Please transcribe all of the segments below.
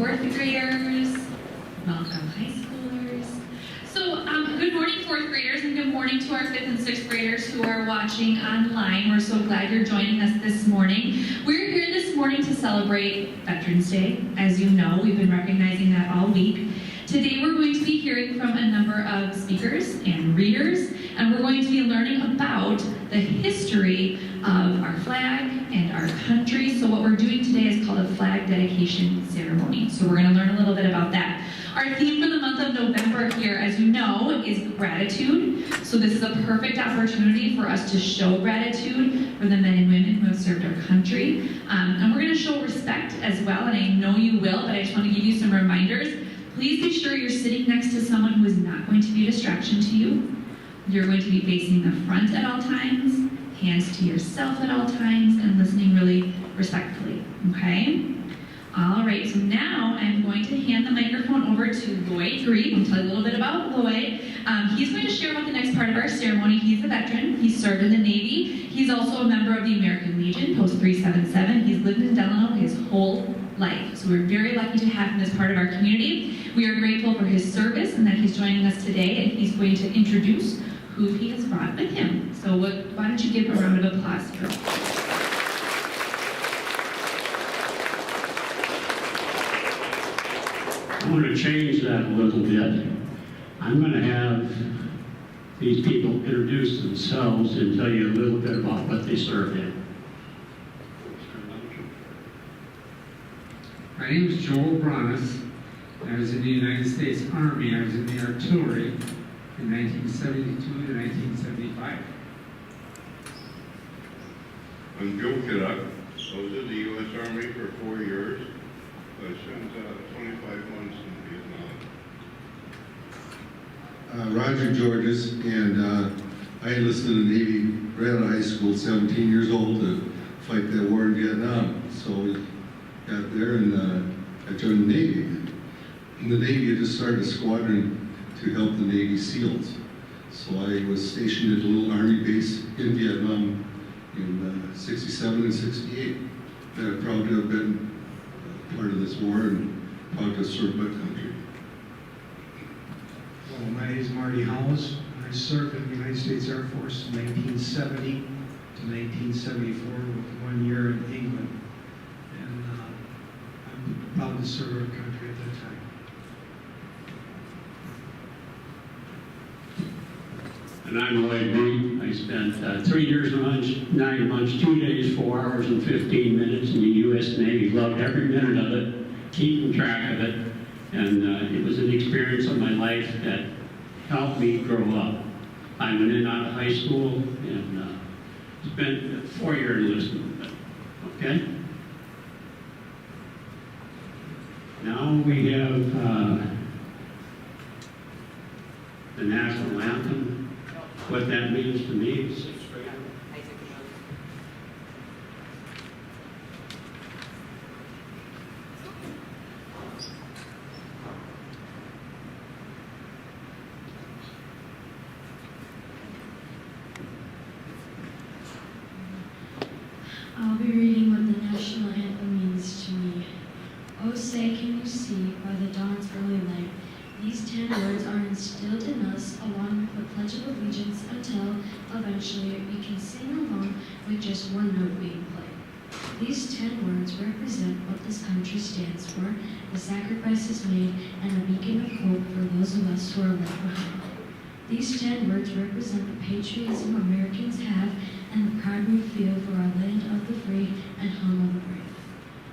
fourth graders. Welcome, high schoolers. So, good morning, fourth graders, and good morning to our fifth and sixth graders who are watching online. We're so glad you're joining us this morning. We're here this morning to celebrate Veterans Day. As you know, we've been recognizing that all week. Today we're going to be hearing from a number of speakers and readers, and we're going to be learning about the history of our flag and our country. So what we're doing today is called a flag dedication ceremony. So we're going to learn a little bit about that. Our theme for the month of November here, as you know, is gratitude. So this is a perfect opportunity for us to show gratitude for the men and women who have served our country. And we're going to show respect as well, and I know you will, but I just want to give you some reminders. Please be sure you're sitting next to someone who is not going to be a distraction to you. You're going to be facing the front at all times, hands to yourself at all times, and listening really respectfully, okay? All right, so now I'm going to hand the microphone over to Lloyd Grieve and tell you a little bit about Lloyd. He's going to share about the next part of our ceremony. He's a veteran. He served in the Navy. He's also a member of the American Legion, Post 377. He's lived in Delano his whole life. So we're very lucky to have him as part of our community. We are grateful for his service and that he's joining us today, and he's going to introduce who he has brought with him. So why don't you give a round of applause for him? I'm going to change that a little bit. I'm going to have these people introduce themselves and tell you a little bit about what they served in. My name is Joel Bronis. I was in the United States Army. I was in the artillery in 1972 to 1975. I'm Joe Kidduck. I was in the U.S. Army for 4 years. I spent 25 months in Vietnam. Roger Georges, and I enlisted in the Navy right out of high school, 17 years old, to fight that war in Vietnam. So we got there, and I joined the Navy. In the Navy, I just started a squadron to help the Navy SEALs. So I was stationed at a little Army base in Vietnam in 67 and 68. And I'm proud to have been part of this war and proud to have served my country. Well, my name is Marty Hollis. I served in the United States Air Force from 1970 to 1974 with 1 year in England. And I'm proud to serve our country at that time. And I'm Lloyd Grieve. I spent 3 years and 9 months, 2 days, 4 hours, and 15 minutes in the U.S. Navy. Loved every minute of it, keeping track of it. And it was an experience of my life that helped me grow up. I went in and out of high school and spent a 4-year enlistment. Okay? Now we have the national anthem. What that means to me is I'll be reading what the national anthem means to me. Oh, say, can you see by the dawn's early light, these 10 words are instilled in us along with the Pledge of Allegiance until eventually we can sing along with just one note being played. These 10 words represent what this country stands for, the sacrifices made, and a beacon of hope for those of us who are left behind. These 10 words represent the patriotism Americans have and the pride we feel for our land of the free and home of the brave.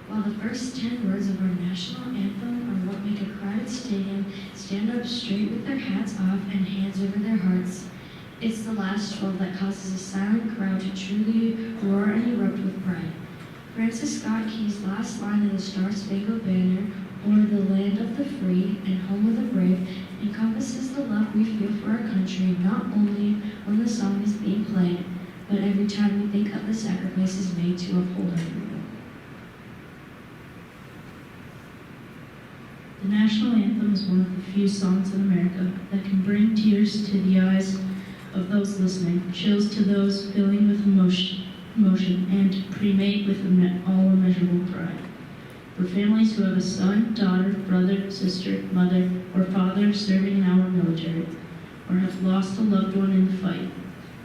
While the first 10 words of our national anthem are what make a crowded stadium stand up straight with their hats off and hands over their hearts, it's the last 12 that causes a silent crowd to truly roar and erupt with pride. Francis Scott Key's last line of the Star-Spangled Banner, or the land of the free and home of the brave, encompasses the love we feel for our country not only when the song is being played, but every time we think of the sacrifices made to uphold our freedom. The national anthem is one of the few songs in America that can bring tears to the eyes of those listening, chills to those filling with emotion, and cremate with all immeasurable pride. for families who have a son, daughter, brother, sister, mother, or father serving in our military, or have lost a loved one in the fight.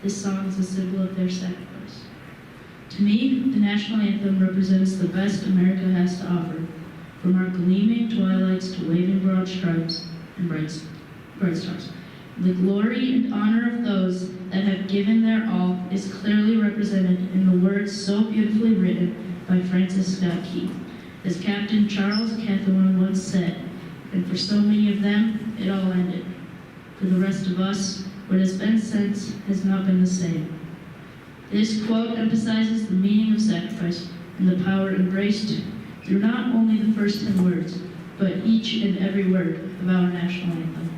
This song is a symbol of their sacrifice. To me, the national anthem represents the best America has to offer, from our gleaming twilights to waving broad stripes and bright stars. The glory and honor of those that have given their all is clearly represented in the words so beautifully written by Francis Scott Key. As Captain Charles Catherine once said, and for so many of them, it all ended. For the rest of us, what has been since has not been the same. This quote emphasizes the meaning of sacrifice and the power embraced through not only the first 10 words, but each and every word of our national anthem.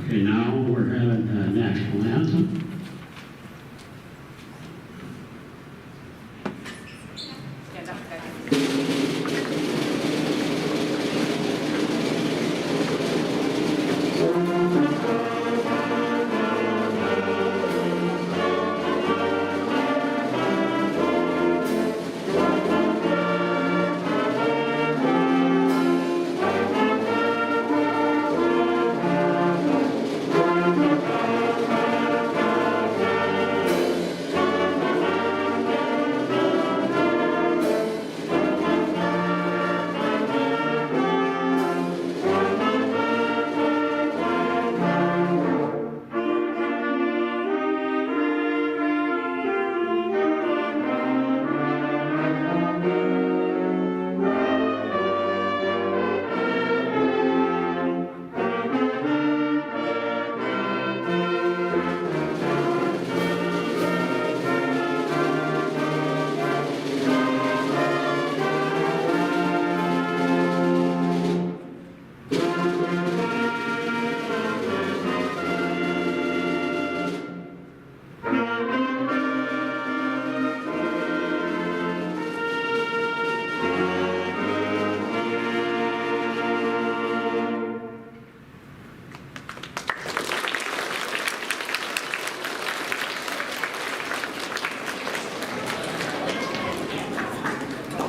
Okay, now we're having the national anthem.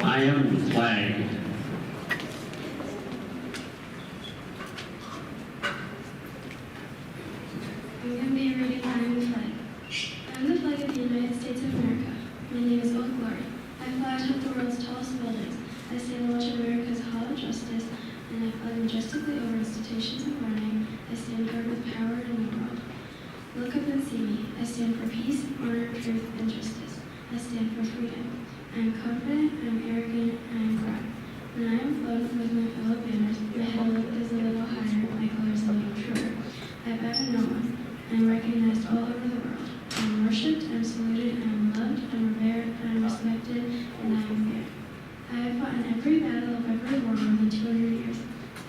I am the flag. I'm going to be reading I Am the Flag. I am the flag of the United States of America. My name is Old Glory. I fly atop the world's tallest buildings. I stand and watch America's hall of justice, and I fly majestically over institutions of learning. I stand guard with power in the world. Look up and see me. I stand for peace, honor, truth, and justice. I stand for freedom. I am confident, I am arrogant, and I am proud. When I am flown with my fellow banners, my head is a little higher, my colors a little truer. I bow to no one. I am recognized all over the world. I am worshipped, I am saluted, I am loved, I am revered, I am respected, and I am feared. I have fought in every battle of every war more than 200 years.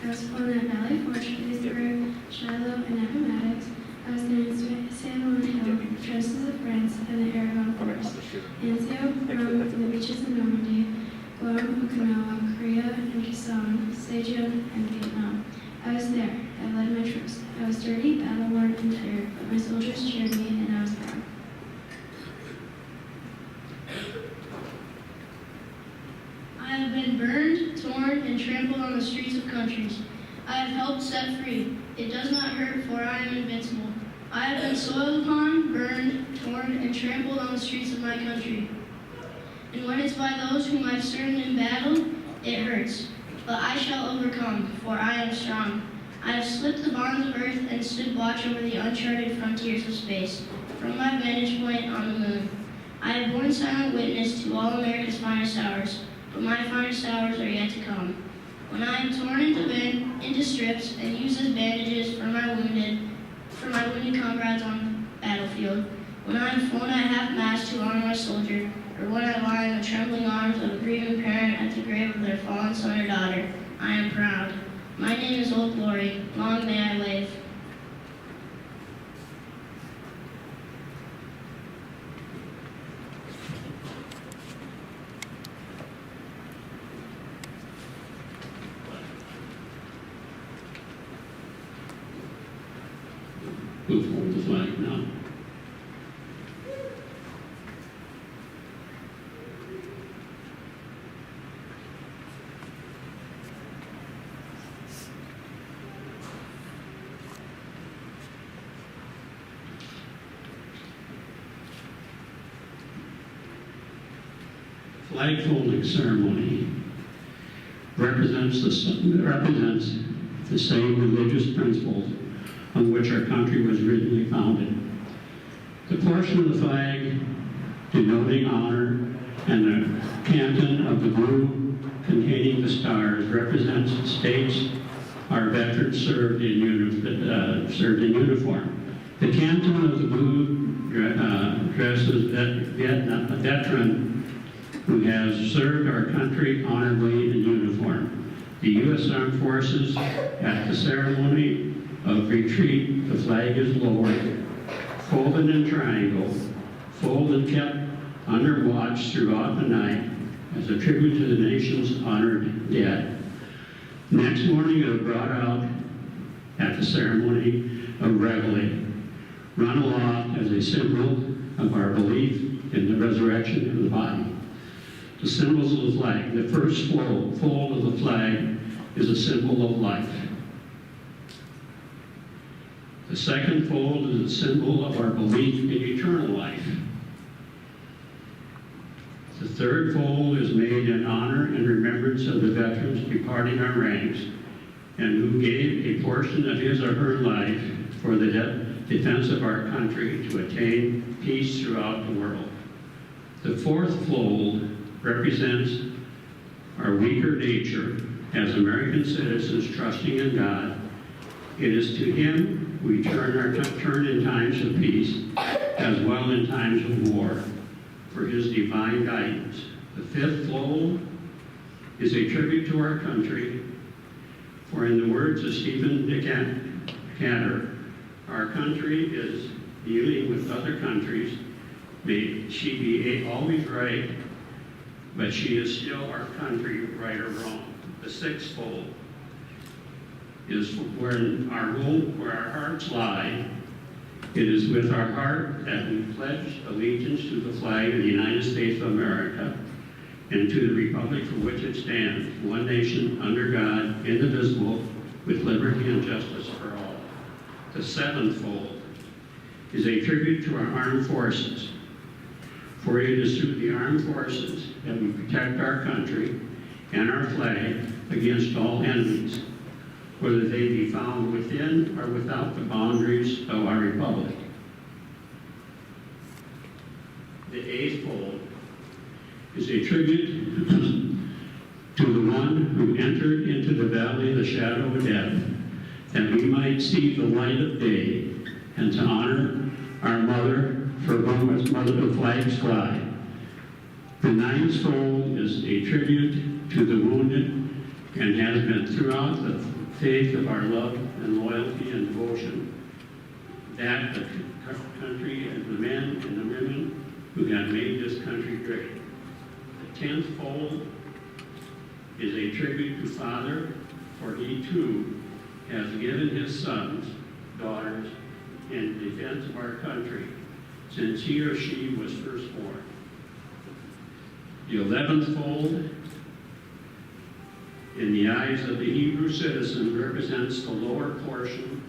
I was flown at Valley Forge, Gettysburg, Shiloh, and Appomattox. I was there in San Juan Hill, the trenches of France, and the Aragon Forest. Anzio, Rome, the beaches of Normandy, Guam, Okinawa, Korea, and Quezon, Sejong, and Vietnam. I was there. I led my troops. I was dirty, battle-worn, and tired, but my soldiers cheered me, and I was proud. I have been burned, torn, and trampled on the streets of countries. I have helped set free. It does not hurt, for I am invincible. I have been soiled upon, burned, torn, and trampled on the streets of my country. And when it's by those whom I've served in battle, it hurts. But I shall overcome, for I am strong. I have slipped the bonds of earth and stood watch over the uncharted frontiers of space, from my vantage point on the moon. I have borne silent witness to all America's finest hours, but my finest hours are yet to come. When I am torn into strips and used as bandages for my wounded comrades on the battlefield, when I am flown at half-mast to honor my soldier, or when I lie in the trembling arms of a grieving parent at the grave of their fallen son or daughter, I am proud. My name is Old Glory. Long may I live. Who's holding the flag now? flag folding ceremony represents the same religious principles on which our country was originally founded. The portion of the flag denoting honor and the canton of the blue containing the stars represents states our veterans served in uniform. The canton of the blue dresses a veteran who has served our country honorably in uniform. The U.S. Armed Forces, at the ceremony of retreat, the flag is lowered, folded in triangle, folded, kept under watch throughout the night as a tribute to the nation's honored dead. Next morning, it is brought out at the ceremony of reveille, run aloft as a symbol of our belief in the resurrection of the body. The symbols of the flag. The first fold of the flag is a symbol of life. The second fold is a symbol of our belief in eternal life. The third fold is made in honor and remembrance of the veterans departing our ranks and who gave a portion of his or her life for the defense of our country to attain peace throughout the world. The fourth fold represents our weaker nature as American citizens trusting in God. It is to Him we turn in times of peace as well in times of war for His divine guidance. The fifth fold is a tribute to our country, for in the words of Stephen Decatur, our country is dealing with other countries. May she be always right, but she is still our country, right or wrong. The sixth fold is where our hearts lie. It is with our heart that we pledge allegiance to the flag of the United States of America and to the republic for which it stands, one nation, under God, indivisible, with liberty and justice for all. The seventh fold is a tribute to our armed forces, for it is through the armed forces that we protect our country and our flag against all enemies, whether they be found within or without the boundaries of our republic. The eighth fold is a tribute to the one who entered into the valley of the shadow of death, that we might see the light of day, and to honor our mother, for whom the flags fly. The ninth fold is a tribute to the wounded and has been throughout the faith of our love and loyalty and devotion, that the country and the men and the women who have made this country great. The 10th fold is a tribute to Father, for He too has given His sons, daughters, in defense of our country, since he or she was first born. The 11th fold, in the eyes of the Hebrew citizen, represents the lower portion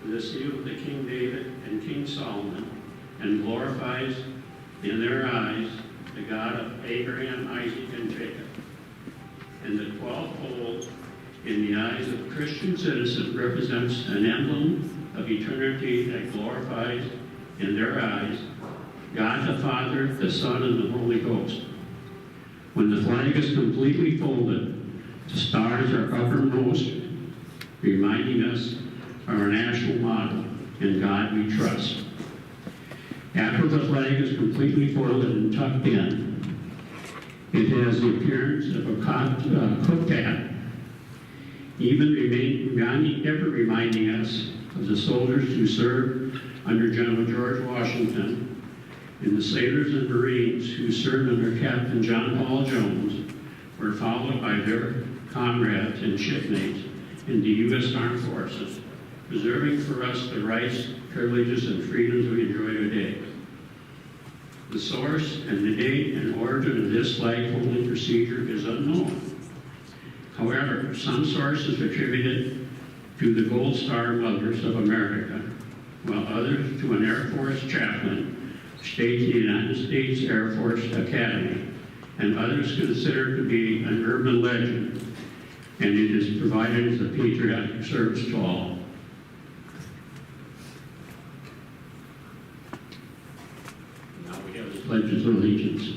of the seal of the King David and King Solomon, and glorifies in their eyes the God of Abraham, Isaac, and Jacob. And the 12th fold, in the eyes of a Christian citizen, represents an emblem of eternity that glorifies in their eyes God the Father, the Son, and the Holy Ghost. When the flag is completely folded, the stars are uppermost, reminding us of our national motto, "In God we trust." After the flag is completely folded and tucked in, it has the appearance of a cooked hat, ever reminding us of the soldiers who served under General George Washington, and the sailors and Marines who served under Captain John Paul Jones were followed by their comrades and shipmates in the U.S. Armed Forces, preserving for us the rights, privileges, and freedoms we enjoy today. The source and the date and origin of this flag holding procedure is unknown. However, some sources attribute it to the Gold Star Mothers of America, while others to an Air Force chaplain staged in the United States Air Force Academy and others consider to be an urban legend, and it is provided as a patriotic service to all. Now we have the Pledge of Allegiance.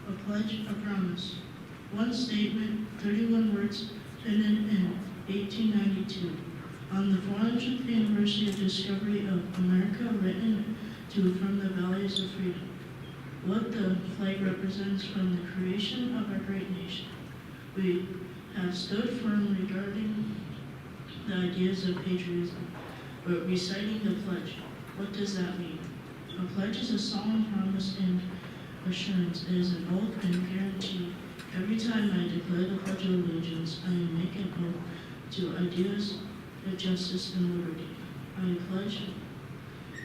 A pledge, a promise. One statement, 31 words, penned in 1892. On the 400th anniversary of discovery of America, written to from the valleys of freedom. What the flag represents from the creation of our great nation. We have stood firm regarding the ideas of patriotism, but reciting the pledge, what does that mean? A pledge is a solemn promise and assurance. It is an oath and guarantee. Every time I declare the Pledge of Allegiance, I make an oath to ideas of justice and liberty. I pledge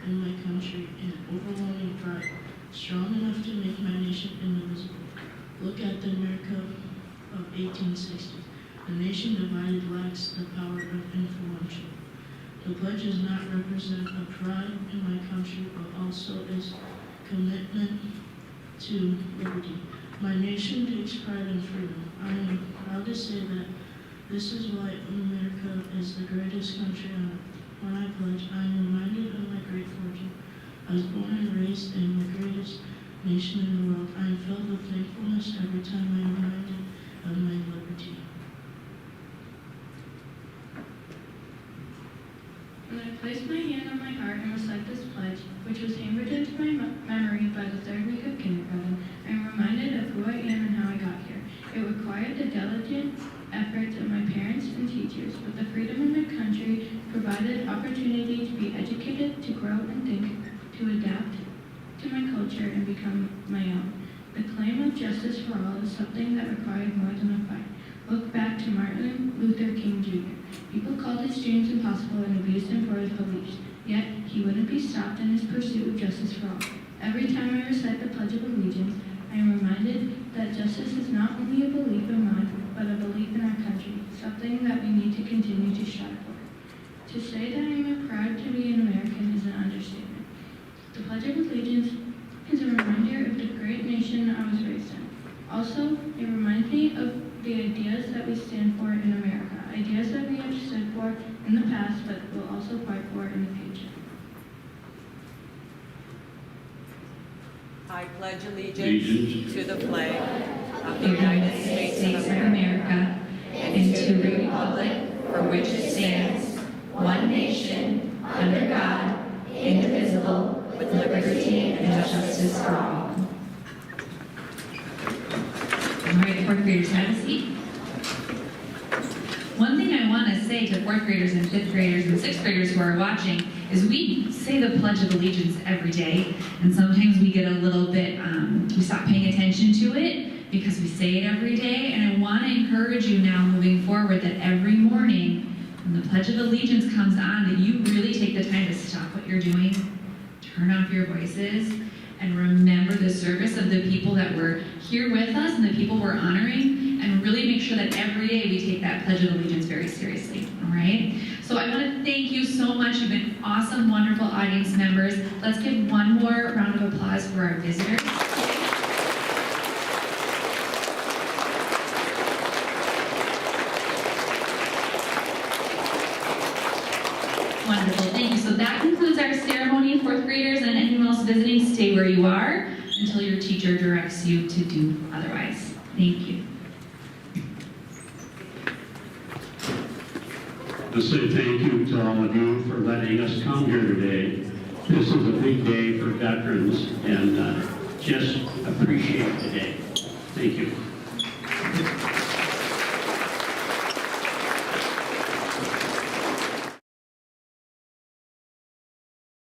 in my country in overwhelming pride, strong enough to make my nation indivisible. Look at the America of 1860. The nation divided lacks the power of influential. The pledge does not represent a pride in my country, but also is commitment to liberty. My nation takes pride in freedom. I am proud to say that this is why America is the greatest country on earth. When I pledge, I am reminded of my great fortune. I was born and raised in the greatest nation in the world. I am filled with thankfulness every time I am reminded of my liberty. When I place my hand on my heart and recite this pledge, which was hammered into my memory by the third week of kindergarten, I am reminded of who I am and how I got here. It required the diligent efforts of my parents and teachers, but the freedom in my country provided opportunity to be educated, to grow and think, to adapt to my culture and become my own. The claim of justice for all is something that required more than a fight. Look back to Martin Luther King Jr. People called his dreams impossible and abused him for his beliefs, yet he wouldn't be stopped in his pursuit of justice for all. Every time I recite the Pledge of Allegiance, I am reminded that justice is not only a belief of mine, but a belief in our country, something that we need to continue to strive for. To say that I am proud to be an American is an understatement. The Pledge of Allegiance is a reminder of the great nation I was raised in. Also, it reminds me of the ideas that we stand for in America, ideas that we have stood for in the past but will also fight for in the future. I pledge allegiance to the flag of the United States of America and to the republic for which it stands, one nation, under God, indivisible, with liberty and justice for all. All right, fourth graders, have a seat. One thing I want to say to fourth graders and fifth graders and sixth graders who are watching is we say the Pledge of Allegiance every day, and sometimes we get a little bit, we stop paying attention to it because we say it every day, and I want to encourage you now moving forward that every morning when the Pledge of Allegiance comes on, that you really take the time to stop what you're doing, turn off your voices, and remember the service of the people that were here with us and the people we're honoring, and really make sure that every day we take that Pledge of Allegiance very seriously, all right? So I want to thank you so much. You've been awesome, wonderful audience members. Let's give one more round of applause for our visitors. Wonderful, thank you. So that concludes our ceremony. Fourth graders and anyone else visiting, stay where you are until your teacher directs you to do otherwise. Thank you. I say thank you to all of you for letting us come here today. This is a big day for veterans, and just appreciate the day. Thank you.